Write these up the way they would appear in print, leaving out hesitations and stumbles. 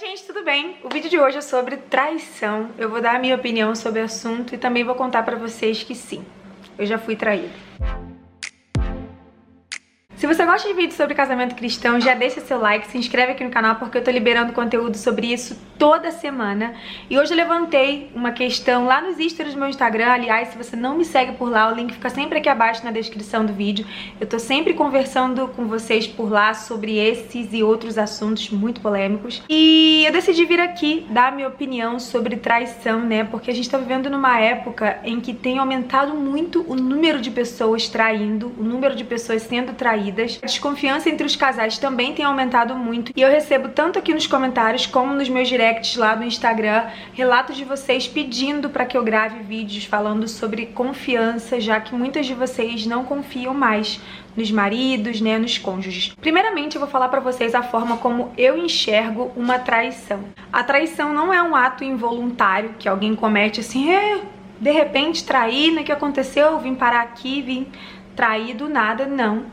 gente, tudo bem? O vídeo de hoje é sobre traição. Eu vou dar a minha opinião sobre o assunto e também vou contar pra vocês que sim, eu já fui traída. Se você gosta de vídeos sobre casamento cristão, já deixa seu like, se inscreve aqui no canal porque eu tô liberando conteúdo sobre isso toda semana. E hoje eu levantei uma questão lá nos stories do meu Instagram. Aliás, se você não me segue por lá, o link fica sempre aqui abaixo na descrição do vídeo. Eu tô sempre conversando com vocês por lá sobre esses e outros assuntos muito polêmicos. E eu decidi vir aqui dar a minha opinião sobre traição, né? Porque a gente tá vivendo numa época em que tem aumentado muito o número de pessoas traindo, o número de pessoas sendo traídas. A desconfiança entre os casais também tem aumentado muito. E eu recebo tanto aqui nos comentários como nos meus directs lá no Instagram relatos de vocês pedindo para que eu grave vídeos falando sobre confiança, já que muitas de vocês não confiam mais nos maridos, né, nos cônjuges. Primeiramente, eu vou falar pra vocês a forma como eu enxergo uma traição. A traição não é um ato involuntário que alguém comete assim, de repente traí, né, que aconteceu, eu vim parar aqui, vim trair do nada, não.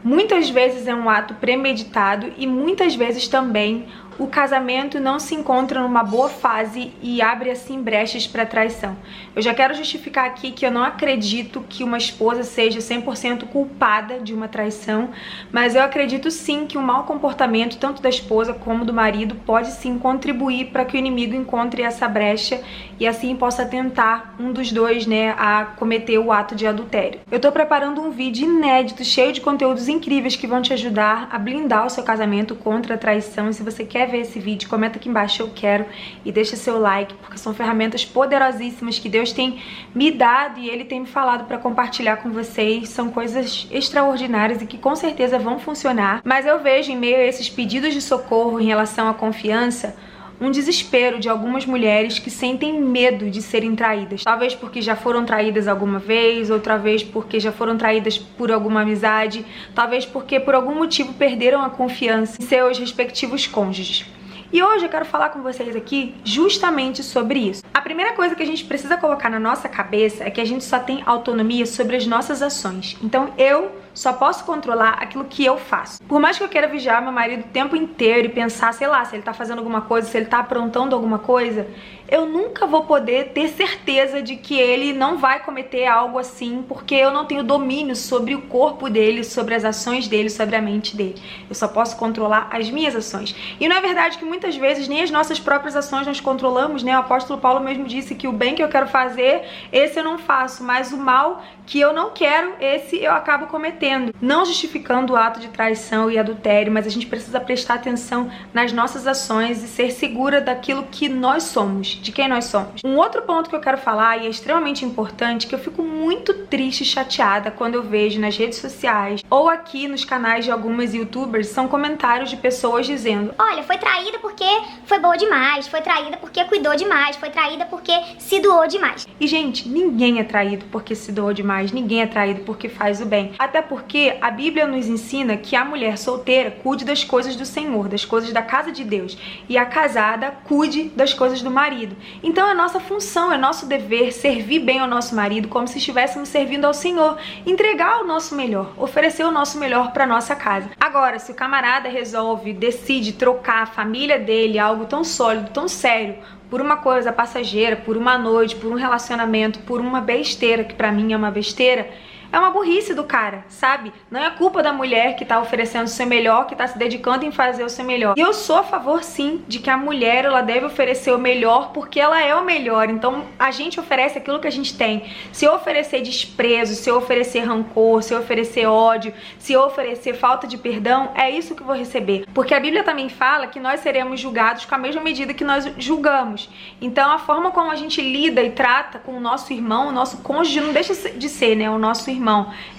Muitas vezes é um ato premeditado e muitas vezes também o casamento não se encontra numa boa fase e abre assim brechas para traição. Eu já quero justificar aqui que eu não acredito que uma esposa seja 100% culpada de uma traição, mas eu acredito sim que o mau comportamento tanto da esposa como do marido pode sim contribuir para que o inimigo encontre essa brecha e assim possa tentar um dos dois, né, a cometer o ato de adultério. Eu tô preparando um vídeo inédito, cheio de conteúdos incríveis que vão te ajudar a blindar o seu casamento contra a traição. E se você quer ver esse vídeo, comenta aqui embaixo eu quero e deixa seu like, porque são ferramentas poderosíssimas que Deus tem me dado e Ele tem me falado para compartilhar com vocês. São coisas extraordinárias e que com certeza vão funcionar, mas eu vejo em meio a esses pedidos de socorro em relação à confiança um desespero de algumas mulheres que sentem medo de serem traídas. Talvez porque já foram traídas alguma vez, outra vez porque já foram traídas por alguma amizade, talvez porque por algum motivo perderam a confiança em seus respectivos cônjuges. E hoje eu quero falar com vocês aqui justamente sobre isso. A primeira coisa que a gente precisa colocar na nossa cabeça é que a gente só tem autonomia sobre as nossas ações. Então eu só posso controlar aquilo que eu faço. Por mais que eu queira vigiar meu marido o tempo inteiro e pensar, sei lá, se ele tá fazendo alguma coisa, se ele tá aprontando alguma coisa, eu nunca vou poder ter certeza de que ele não vai cometer algo assim, porque eu não tenho domínio sobre o corpo dele, sobre as ações dele, sobre a mente dele. Eu só posso controlar as minhas ações. E não é verdade que muitas vezes nem as nossas próprias ações nós controlamos, né? O apóstolo Paulo mesmo disse que o bem que eu quero fazer, esse eu não faço, mas o mal que eu não quero, esse eu acabo cometendo. Não justificando o ato de traição e adultério, mas a gente precisa prestar atenção nas nossas ações e ser segura daquilo que nós somos, de quem nós somos. Um outro ponto que eu quero falar e é extremamente importante, que eu fico muito triste e chateada quando eu vejo nas redes sociais ou aqui nos canais de algumas youtubers, são comentários de pessoas dizendo: olha, foi traída porque foi boa demais, foi traída porque cuidou demais, foi traída porque se doou demais. E gente, ninguém é traído porque se doou demais, ninguém é traído porque faz o bem. Até porque a Bíblia nos ensina que a mulher solteira cuide das coisas do Senhor, das coisas da casa de Deus, e a casada cuide das coisas do marido. Então é nossa função, é nosso dever servir bem ao nosso marido como se estivéssemos servindo ao Senhor, entregar o nosso melhor, oferecer o nosso melhor para nossa casa. Agora, se o camarada resolve, decide trocar a família dele, algo tão sólido, tão sério, por uma coisa passageira, por uma noite, por um relacionamento, por uma besteira, que pra mim é uma besteira, é uma burrice do cara, sabe? Não é culpa da mulher que tá oferecendo o seu melhor, que tá se dedicando em fazer o seu melhor. E eu sou a favor, sim, de que a mulher, ela deve oferecer o melhor porque ela é o melhor. Então, a gente oferece aquilo que a gente tem. Se eu oferecer desprezo, se eu oferecer rancor, se eu oferecer ódio, se eu oferecer falta de perdão, é isso que eu vou receber. Porque a Bíblia também fala que nós seremos julgados com a mesma medida que nós julgamos. Então, a forma como a gente lida e trata com o nosso irmão, o nosso cônjuge, não deixa de ser, né, o nosso irmão.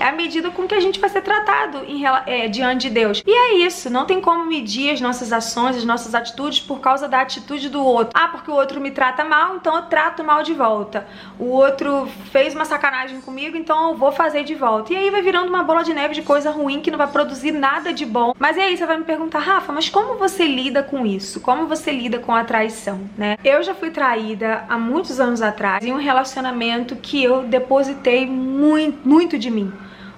É a medida com que a gente vai ser tratado diante de Deus. E é isso, não tem como medir as nossas ações, as nossas atitudes por causa da atitude do outro. Ah, porque o outro me trata mal, então eu trato mal de volta. O outro fez uma sacanagem comigo, então eu vou fazer de volta. E aí vai virando uma bola de neve de coisa ruim que não vai produzir nada de bom. Mas e aí você vai me perguntar: Rafa, mas como você lida com isso? Como você lida com a traição, né? Eu já fui traída há muitos anos atrás em um relacionamento que eu depositei muito de mim.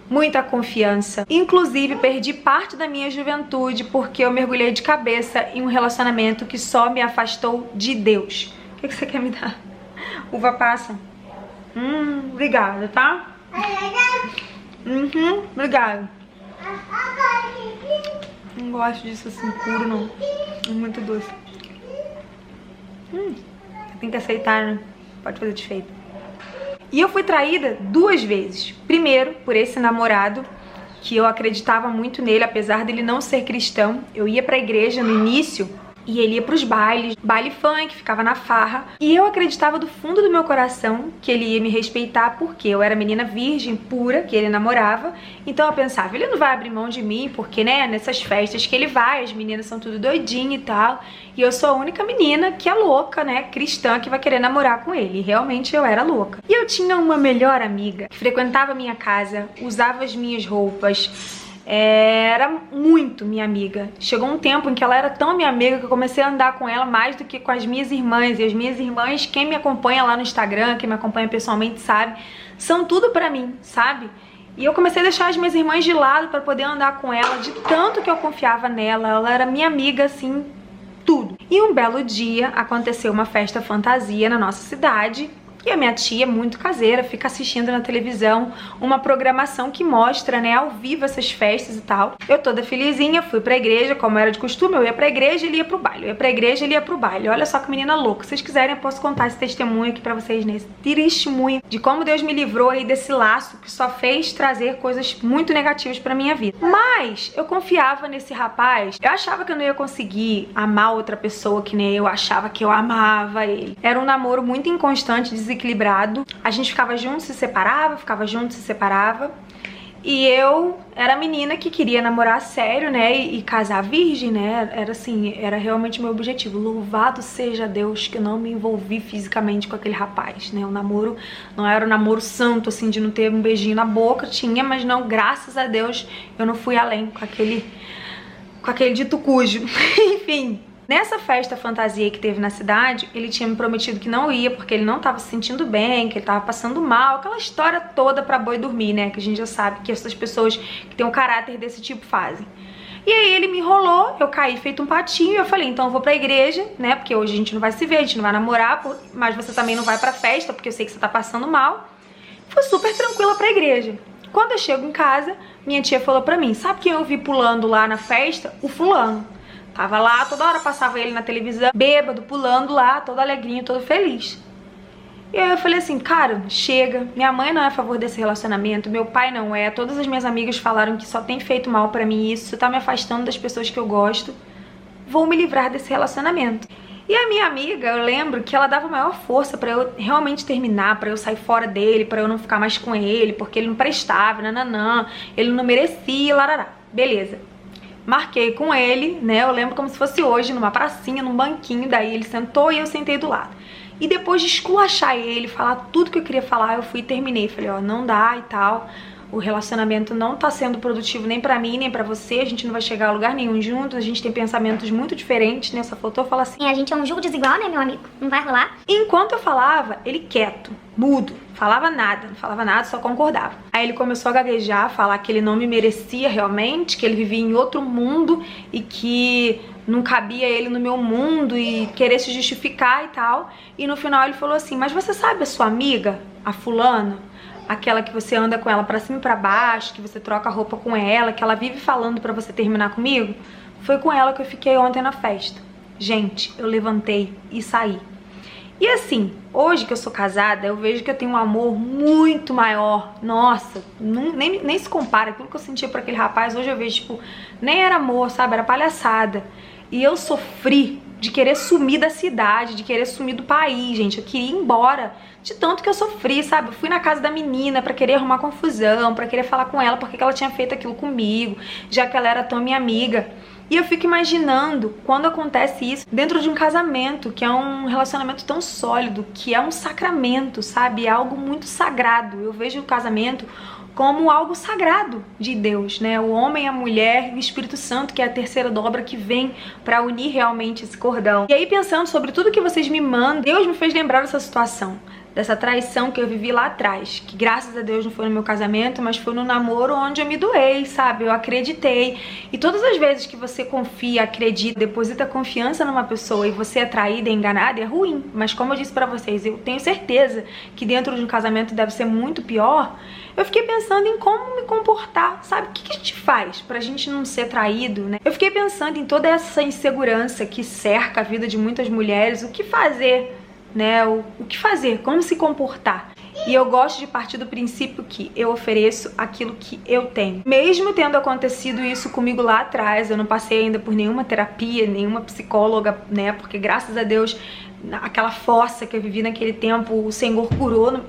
muita confiança. Inclusive, perdi parte da minha juventude porque eu mergulhei de cabeça em um relacionamento que só me afastou de Deus. O que você quer me dar? Uva passa? Obrigada, tá? Obrigada. Não gosto disso assim puro, não. É muito doce. Tem que aceitar, né? Pode fazer desfeito. E eu fui traída 2 vezes. Primeiro, por esse namorado, que eu acreditava muito nele, apesar dele não ser cristão. Eu ia pra igreja no início e ele ia pros bailes, baile funk, ficava na farra. E eu acreditava do fundo do meu coração que ele ia me respeitar porque eu era menina virgem, pura, que ele namorava. Então eu pensava, ele não vai abrir mão de mim porque, né, nessas festas que ele vai, as meninas são tudo doidinha e tal. E eu sou a única menina que é louca, né, cristã, que vai querer namorar com ele. E realmente eu era louca. E eu tinha uma melhor amiga que frequentava a minha casa, usava as minhas roupas, era muito minha amiga. Chegou um tempo em que ela era tão minha amiga que eu comecei a andar com ela mais do que com as minhas irmãs. E as minhas irmãs, quem me acompanha lá no Instagram, quem me acompanha pessoalmente sabe, são tudo pra mim, sabe? E eu comecei a deixar as minhas irmãs de lado pra poder andar com ela, de tanto que eu confiava nela. Ela era minha amiga, assim, tudo. E um belo dia aconteceu uma festa fantasia na nossa cidade. E a minha tia, muito caseira, fica assistindo na televisão uma programação que mostra, né, ao vivo essas festas e tal. Eu toda felizinha, fui pra igreja, como era de costume, eu ia pra igreja e ele ia pro baile. Eu ia pra igreja e ele ia pro baile. Olha só que menina louca. Se vocês quiserem, eu posso contar esse testemunho aqui pra vocês, nesse testemunho de como Deus me livrou aí desse laço que só fez trazer coisas muito negativas pra minha vida. Mas eu confiava nesse rapaz. Eu achava que eu não ia conseguir amar outra pessoa que nem eu achava que eu amava ele. Era um namoro muito inconstante, desequilibrado. A gente ficava junto, se separava, ficava junto, se separava. E eu era a menina que queria namorar sério, né, e casar virgem, né, era assim, era realmente meu objetivo. Louvado seja Deus que eu não me envolvi fisicamente com aquele rapaz, né, o namoro não era um namoro santo, assim, de não ter um beijinho na boca, tinha, mas não, graças a Deus, eu não fui além com aquele dito cujo. Enfim. Nessa festa fantasia que teve na cidade, ele tinha me prometido que não ia porque ele não tava se sentindo bem, que ele tava passando mal, aquela história toda pra boi dormir, né? Que a gente já sabe que essas pessoas que têm um caráter desse tipo fazem. E aí ele me enrolou, eu caí feito um patinho e eu falei, então eu vou pra igreja, né? Porque hoje a gente não vai se ver, a gente não vai namorar, mas você também não vai pra festa porque eu sei que você tá passando mal. Fui super tranquila pra igreja. Quando eu chego em casa, minha tia falou pra mim, sabe quem eu vi pulando lá na festa? O fulano. Tava lá, toda hora passava ele na televisão, bêbado, pulando lá, todo alegrinho, todo feliz. E aí eu falei assim, cara, chega, minha mãe não é a favor desse relacionamento, meu pai não é, todas as minhas amigas falaram que só tem feito mal pra mim isso tá me afastando das pessoas que eu gosto, vou me livrar desse relacionamento. E a minha amiga, eu lembro que ela dava maior força pra eu realmente terminar, pra eu sair fora dele, pra eu não ficar mais com ele, porque ele não prestava, nananã, ele não merecia, larará. Beleza. Marquei com ele, né, eu lembro como se fosse hoje, numa pracinha, num banquinho, daí ele sentou e eu sentei do lado. E depois de esculachar ele, falar tudo que eu queria falar, eu fui e terminei. Falei, ó, não dá e tal, o relacionamento não tá sendo produtivo nem pra mim, nem pra você, a gente não vai chegar a lugar nenhum juntos, a gente tem pensamentos muito diferentes, né, só faltou falar assim. A gente é um jogo desigual, né, meu amigo? Não vai rolar? Enquanto eu falava, ele quieto, mudo, falava nada, não falava nada, só concordava. Aí ele começou a gaguejar, falar que ele não me merecia realmente, que ele vivia em outro mundo e que não cabia ele no meu mundo e querer se justificar e tal. E no final ele falou assim, mas você sabe a sua amiga, a fulana? Aquela que você anda com ela pra cima e pra baixo, que você troca roupa com ela, que ela vive falando pra você terminar comigo? Foi com ela que eu fiquei ontem na festa. Gente, eu levantei e saí. E assim, hoje que eu sou casada, eu vejo que eu tenho um amor muito maior. Nossa, nem se compara. Aquilo que eu sentia por aquele rapaz, hoje eu vejo, tipo, nem era amor, sabe? Era palhaçada. E eu sofri de querer sumir da cidade, de querer sumir do país, gente. Eu queria ir embora de tanto que eu sofri, sabe? Eu fui na casa da menina pra querer arrumar confusão, pra querer falar com ela porque ela tinha feito aquilo comigo, já que ela era tão minha amiga. E eu fico imaginando quando acontece isso dentro de um casamento, que é um relacionamento tão sólido, que é um sacramento, sabe? É algo muito sagrado. Eu vejo o casamento como algo sagrado de Deus, né? O homem, a mulher e o Espírito Santo, que é a terceira dobra que vem pra unir realmente esse cordão. E aí, pensando sobre tudo que vocês me mandam, Deus me fez lembrar dessa situação. dessa traição que eu vivi lá atrás, que graças a Deus não foi no meu casamento, mas foi no namoro onde eu me doei, sabe? Eu acreditei. E todas as vezes que você confia, acredita, deposita confiança numa pessoa e você é traída, enganada, é ruim. Mas como eu disse pra vocês, eu tenho certeza que dentro de um casamento deve ser muito pior. Eu fiquei pensando em como me comportar, sabe? O que a gente faz pra gente não ser traído, né? Eu fiquei pensando em toda essa insegurança que cerca a vida de muitas mulheres, o que fazer, né? O que fazer, como se comportar. E eu gosto de partir do princípio que eu ofereço aquilo que eu tenho. Mesmo tendo acontecido isso comigo lá atrás, eu não passei ainda por nenhuma terapia, nenhuma psicóloga, né? Porque graças a Deus, aquela fossa que eu vivi naquele tempo, o Senhor curou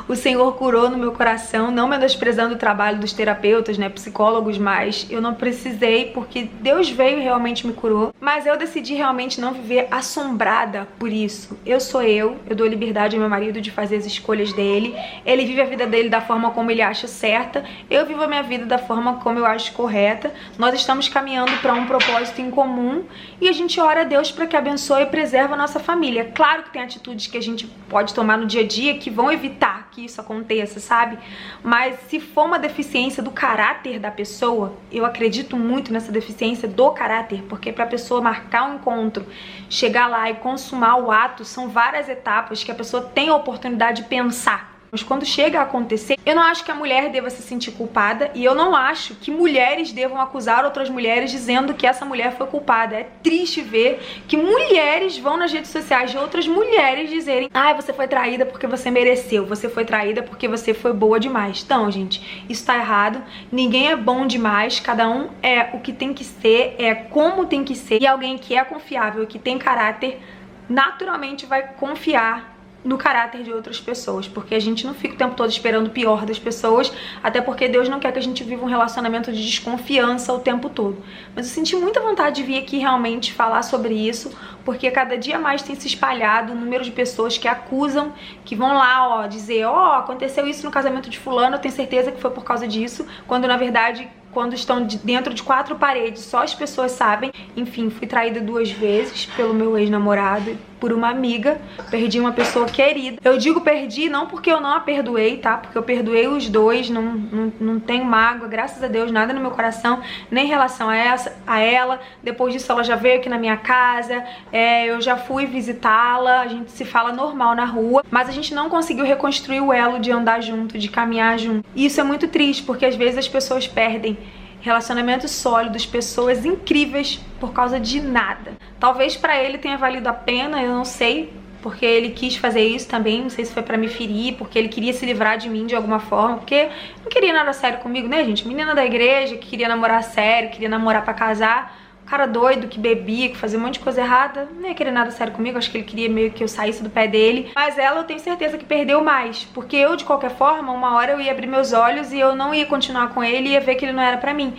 o Senhor curou no meu coração, não menosprezando o trabalho dos terapeutas, né, psicólogos, mas eu não precisei, porque Deus veio e realmente me curou. Mas eu decidi realmente não viver assombrada por isso. Eu sou eu dou liberdade ao meu marido de fazer as escolhas dele, ele vive a vida dele da forma como ele acha certa, eu vivo a minha vida da forma como eu acho correta. Nós estamos caminhando para um propósito em comum e a gente ora a Deus para que abençoe e preserve a nossa família. Claro que tem atitudes que a gente pode tomar no dia a dia que vão evitar que isso aconteça, sabe? Mas se for uma deficiência do caráter da pessoa, eu acredito muito nessa deficiência do caráter, porque pra pessoa marcar um encontro, chegar lá e consumar o ato, são várias etapas que a pessoa tem a oportunidade de pensar. Mas quando chega a acontecer, eu não acho que a mulher deva se sentir culpada e eu não acho que mulheres devam acusar outras mulheres dizendo que essa mulher foi culpada. É triste ver que mulheres vão nas redes sociais de outras mulheres dizerem: ai, você foi traída porque você mereceu, você foi traída porque você foi boa demais. Então, gente, isso tá errado. Ninguém é bom demais, cada um é o que tem que ser, é como tem que ser. E alguém que é confiável, que tem caráter, naturalmente vai confiar no caráter de outras pessoas, porque a gente não fica o tempo todo esperando o pior das pessoas, até porque Deus não quer que a gente viva um relacionamento de desconfiança o tempo todo. Mas eu senti muita vontade de vir aqui realmente falar sobre isso, porque cada dia mais tem se espalhado o número de pessoas que acusam, que vão lá, ó, dizer: ó, aconteceu isso no casamento de fulano, eu tenho certeza que foi por causa disso, quando na verdade, quando estão dentro de 4 paredes, só as pessoas sabem. Enfim, fui traída 2 vezes pelo meu ex-namorado, por uma amiga, perdi uma pessoa querida. Eu digo perdi não porque eu não a perdoei, tá? Porque eu perdoei os dois, não tenho mágoa, graças a Deus, nada no meu coração, nem em relação a ela. Depois disso ela já veio aqui na minha casa, eu já fui visitá-la, a gente se fala normal na rua, mas a gente não conseguiu reconstruir o elo de andar junto, de caminhar junto. E isso é muito triste, porque às vezes as pessoas perdem relacionamentos sólidos, pessoas incríveis por causa de nada. Talvez pra ele tenha valido a pena, eu não sei, porque ele quis fazer isso também, não sei se foi pra me ferir, porque ele queria se livrar de mim de alguma forma, porque não queria nada sério comigo, né, gente? Menina da igreja, que queria namorar sério, queria namorar pra casar. Cara doido, que bebia, que fazia um monte de coisa errada, não ia querer nada sério comigo, acho que ele queria meio que eu saísse do pé dele. Mas ela, eu tenho certeza que perdeu mais, porque eu, de qualquer forma, uma hora eu ia abrir meus olhos e eu não ia continuar com ele e ia ver que ele não era pra mim.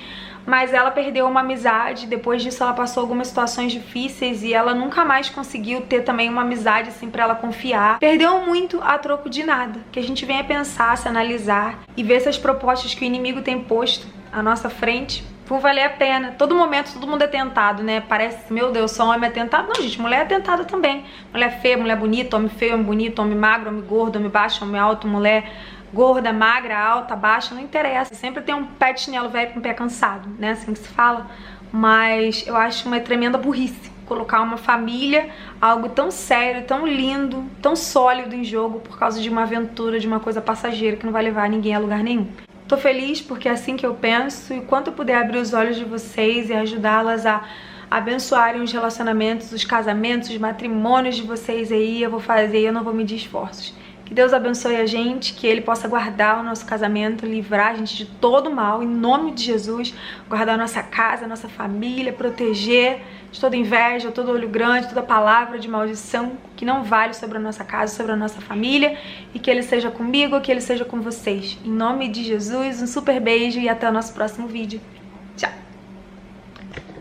Mas ela perdeu uma amizade, depois disso ela passou algumas situações difíceis e ela nunca mais conseguiu ter também uma amizade assim pra ela confiar. Perdeu muito a troco de nada, que a gente venha pensar, se analisar e ver se as propostas que o inimigo tem posto à nossa frente vão valer a pena. Todo momento, todo mundo é tentado, né? Parece, meu Deus, só homem é tentado. Não, gente, mulher é tentada também. Mulher feia, mulher bonita, homem feio, homem bonito, homem magro, homem gordo, homem baixo, homem alto, mulher gorda, magra, alta, baixa, não interessa. Sempre tem um pé de chinelo velho com o pé cansado, né? Assim que se fala. Mas eu acho uma tremenda burrice colocar uma família, algo tão sério, tão lindo, tão sólido em jogo por causa de uma aventura, de uma coisa passageira que não vai levar ninguém a lugar nenhum. Tô feliz porque é assim que eu penso, e quanto eu puder abrir os olhos de vocês e ajudá-las a abençoarem os relacionamentos, os casamentos, os matrimônios de vocês aí, eu vou fazer e eu não vou medir esforços. Que Deus abençoe a gente, que Ele possa guardar o nosso casamento, livrar a gente de todo mal, em nome de Jesus, guardar a nossa casa, a nossa família, proteger de toda inveja, todo olho grande, toda palavra de maldição que não vale sobre a nossa casa, sobre a nossa família, e que Ele seja comigo, que Ele seja com vocês. Em nome de Jesus, um super beijo e até o nosso próximo vídeo.